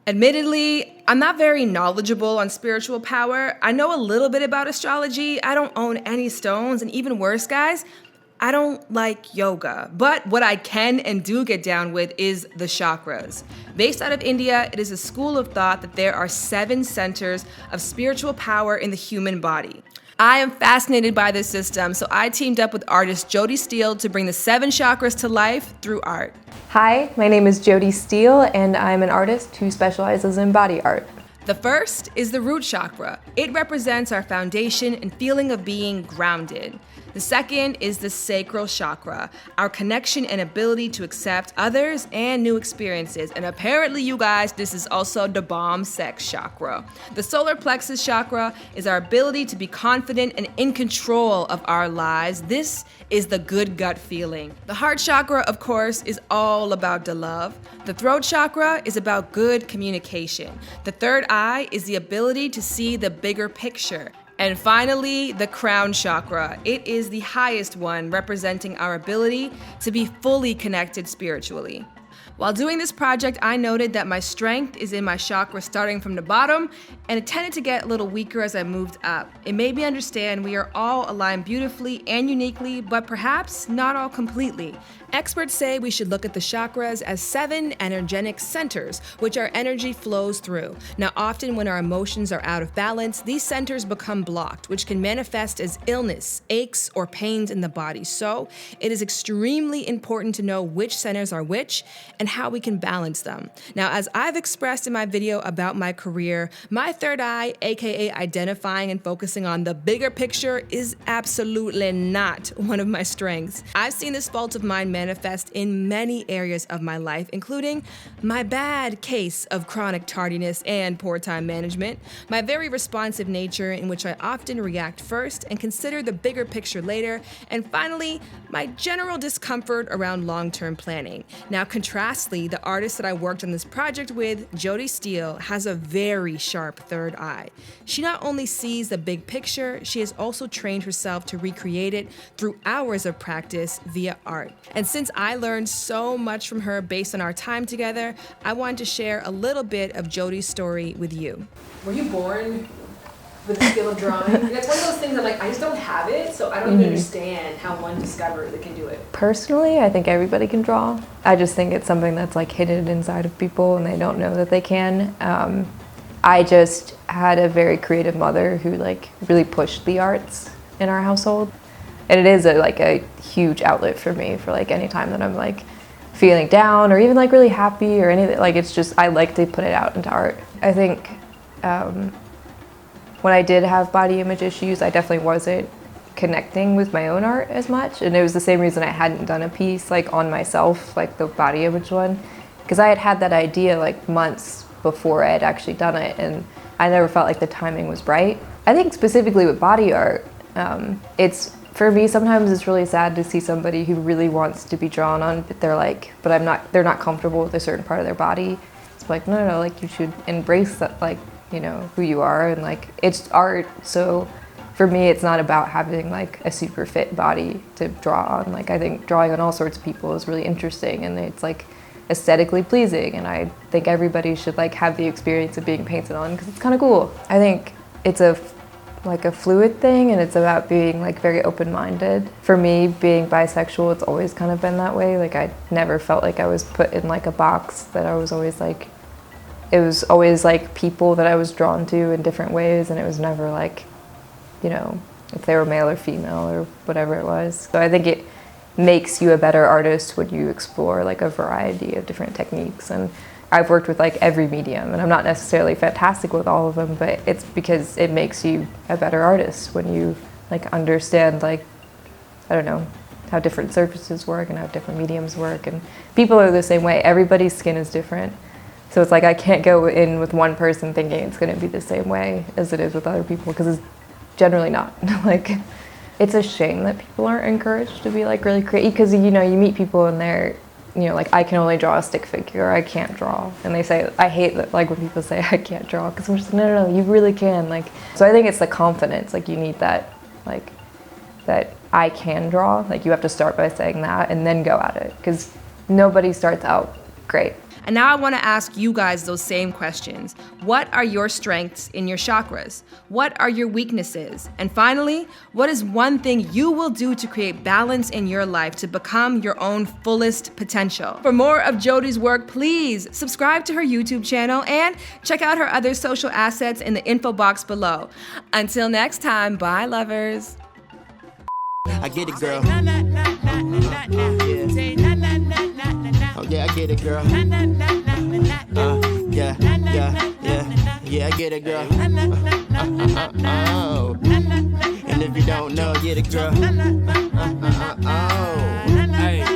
Admittedly, I'm not very knowledgeable on spiritual power. I know a little bit about astrology. I don't own any stones, and even worse, guys, I don't like yoga. But what I can and do get down with is the chakras. Based out of India, it is a school of thought that there are 7 centers of spiritual power in the human body. I am fascinated by this system, so I teamed up with artist Jodis to bring the 7 chakras to life through art. Hi, my name is Jodis, and I'm an artist who specializes in body art. The first is the root chakra. It represents our foundation and feeling of being grounded. The second is the sacral chakra, our connection and ability to accept others and new experiences. And apparently, you guys, this is also the bomb sex chakra. The solar plexus chakra is our ability to be confident and in control of our lives. This is the good gut feeling. The heart chakra, of course, is all about the love. The throat chakra is about good communication. The third eye is the ability to see the bigger picture. And finally, the crown chakra. It is the highest one, representing our ability to be fully connected spiritually. While doing this project, I noted that my strength is in my chakra starting from the bottom, and it tended to get a little weaker as I moved up. It made me understand we are all aligned beautifully and uniquely, but perhaps not all completely. Experts say we should look at the chakras as 7 energetic centers, which our energy flows through. Now, often when our emotions are out of balance, these centers become blocked, which can manifest as illness, aches, or pains in the body. So, it is extremely important to know which centers are which and how we can balance them. Now, as I've expressed in my video about my career, my third eye, aka identifying and focusing on the bigger picture, is absolutely not one of my strengths. I've seen this fault of mine manifest in many areas of my life, including my bad case of chronic tardiness and poor time management, my very responsive nature in which I often react first and consider the bigger picture later, and finally, my general discomfort around long-term planning. Now, contrastly, the artist that I worked on this project with, Jodis, has a very sharp third eye. She not only sees the big picture, she has also trained herself to recreate it through hours of practice via art. And since I learned so much from her based on our time together, I wanted to share a little bit of Jodis' story with you. Were you born with the skill of drawing? It's one of those things that I just don't have it, so I don't even understand how one discovers it can do it. Personally, I think everybody can draw. I just think it's something that's hidden inside of people and they don't know that they can. I just had a very creative mother who really pushed the arts in our household. And it is a huge outlet for me for any time that I'm feeling down or even really happy or anything. It's just, I like to put it out into art. I think when I did have body image issues, I definitely wasn't connecting with my own art as much. And it was the same reason I hadn't done a piece on myself, the body image one, because I had that idea months before I had actually done it, and I never felt like the timing was right. I think specifically with body art, for me, sometimes it's really sad to see somebody who really wants to be drawn on, but they're not comfortable with a certain part of their body. It's no, you should embrace that, who you are, and it's art. So for me, it's not about having a super fit body to draw on. I think drawing on all sorts of people is really interesting, and it's aesthetically pleasing, and I think everybody should have the experience of being painted on because it's kind of cool. I think it's a fluid thing, and it's about being very open-minded. For me, being bisexual, it's always kind of been that way. I never felt like I was put in a box, that I was always it was always people that I was drawn to in different ways, and it was never if they were male or female or whatever it was. So I think it makes you a better artist when you explore a variety of different techniques. And I've worked with every medium, and I'm not necessarily fantastic with all of them, but it's because it makes you a better artist when you understand I don't know, how different surfaces work and how different mediums work. And people are the same way. Everybody's skin is different. So it's I can't go in with one person thinking it's going to be the same way as it is with other people, because it's generally not. It's a shame that people aren't encouraged to be really creative, because you meet people and they're I can only draw a stick figure, or I can't draw. And they say, I hate that when people say I can't draw, because I'm just no, you really can. So I think it's the confidence, you need that, that I can draw. You have to start by saying that and then go at it, because nobody starts out great. And now I want to ask you guys those same questions. What are your strengths in your chakras? What are your weaknesses? And finally, what is one thing you will do to create balance in your life to become your own fullest potential? For more of Jodi's work, please subscribe to her YouTube channel and check out her other social assets in the info box below. Until next time, bye lovers. I get it, girl. Oh yeah, I get it, girl. Yeah, I get it, girl. Oh. And if you don't know, get it, girl. Oh. Hey.